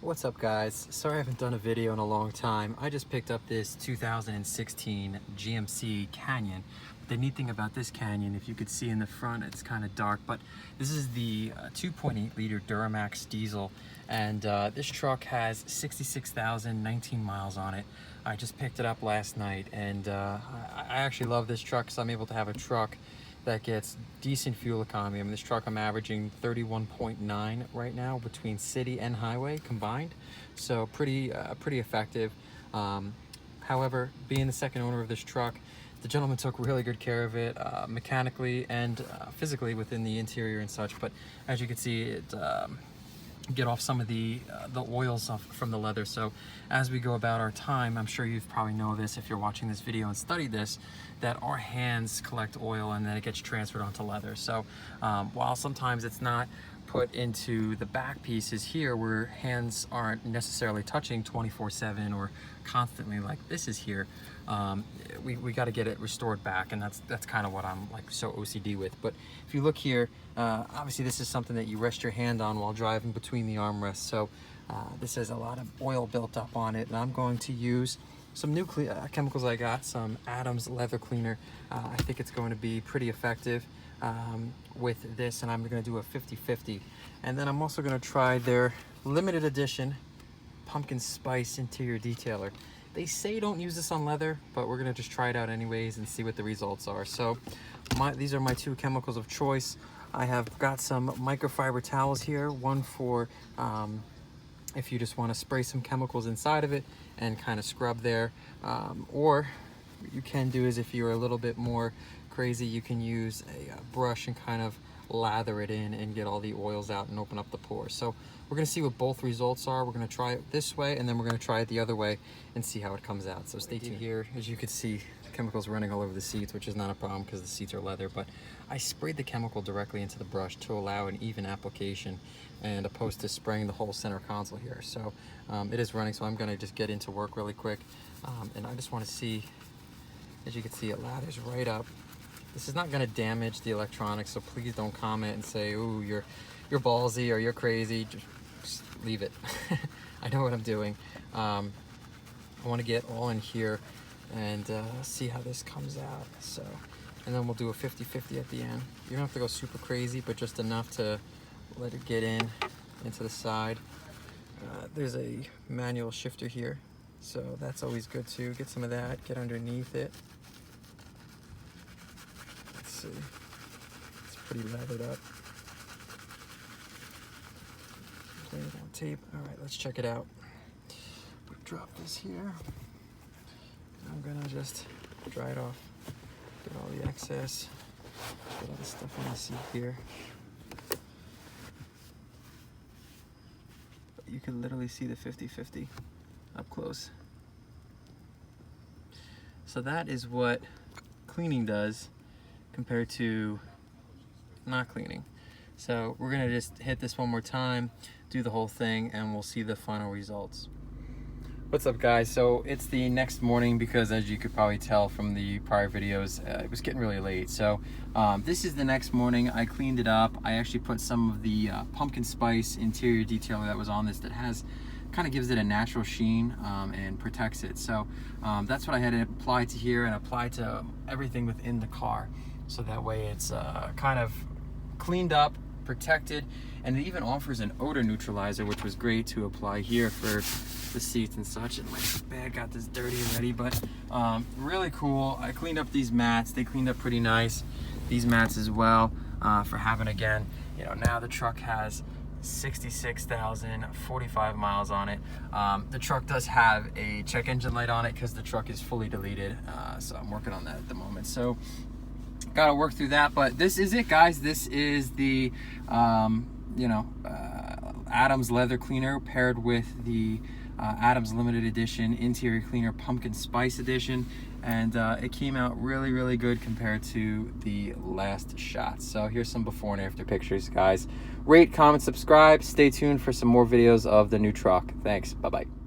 What's up, guys? Sorry I haven't done a video in a long time. I just picked up this 2016 GMC Canyon. The neat thing about this Canyon, if you could see in the front, it's kind of dark, but this is the 2.8 liter Duramax diesel, and this truck has 66,019 miles on it. I just picked it up last night, and I actually love this truck because I'm able to have a truck that gets decent fuel economy. I mean, this truck I'm averaging 31.9 right now between city and highway combined, so pretty effective. However, being the second owner of this truck, the gentleman took really good care of it, mechanically and physically within the interior and such. But as you can see, it get off some of the oils off from the leather. So as we go about our time, I'm sure you probably know this if you're watching this video and studied this, that our hands collect oil and then it gets transferred onto leather. So while sometimes it's not put into the back pieces here where hands aren't necessarily touching 24/7 or constantly like this is here, we got to get it restored back, and that's kind of what I'm like so OCD with. But if you look here, obviously this is something that you rest your hand on while driving between the armrests. So this has a lot of oil built up on it, and I'm going to use some new chemicals I got, some Adams leather cleaner. I think it's going to be pretty effective with this, and I'm going to do a 50-50. And then I'm also going to try their limited edition pumpkin spice interior detailer. They say don't use this on leather, but we're going to just try it out anyways and see what the results are. So these are my two chemicals of choice. I have got some microfiber towels here, one for if you just want to spray some chemicals inside of it and kind of scrub there, or what you can do is if you're a little bit more crazy, you can use a brush and kind of lather it in and get all the oils out and open up the pores. So we're going to see what both results are. We're going to try it this way, and then we're going to try it the other way and see how it comes out. So stay tuned. Here, as you can see, the chemical's running all over the seats, which is not a problem because the seats are leather, but I sprayed the chemical directly into the brush to allow an even application, and opposed to spraying the whole center console here. So it is running, so I'm going to just get into work really quick, and I just want to see, as you can see, it lathers right up. This is not going to damage the electronics, so please don't comment and say, ooh, you're ballsy or you're crazy. Just leave it. I know what I'm doing. I want to get all in here and see how this comes out. So, and then we'll do a 50-50 at the end. You don't have to go super crazy, but just enough to let it get into the side. There's a manual shifter here, so that's always good too. Get some of that, get underneath it. Let's see, it's pretty lathered up. Lay it on tape. All right, let's check it out. Drop this here. I'm gonna just dry it off, get all the excess, get all the stuff on the seat here. You can literally see the 50-50 up close. So that is what cleaning does compared to not cleaning. So we're gonna just hit this one more time, do the whole thing, and we'll see the final results. What's up, guys? So it's the next morning because, as you could probably tell from the prior videos, it was getting really late. So this is the next morning. I cleaned it up. I actually put some of the pumpkin spice interior detailer that was on this that kind of gives it a natural sheen and protects it. So that's what I had to apply to here and apply to everything within the car. So that way it's kind of cleaned up, protected, and it even offers an odor neutralizer, which was great to apply here for the seats and such. And my bag got this dirty already, but really cool. I cleaned up these mats. They cleaned up pretty nice. These mats as well, for having, again, you know, now the truck has 66,045 miles on it. The truck does have a check engine light on it because the truck is fully deleted, so I'm working on that at the moment. So gotta work through that, but this is it, guys. This is the Adams leather cleaner paired with the Adams limited edition interior cleaner pumpkin spice edition, and it came out really good compared to the last shot. So here's some before and after pictures, guys. Rate, comment, subscribe. Stay tuned for some more videos of the new truck. Thanks. Bye bye.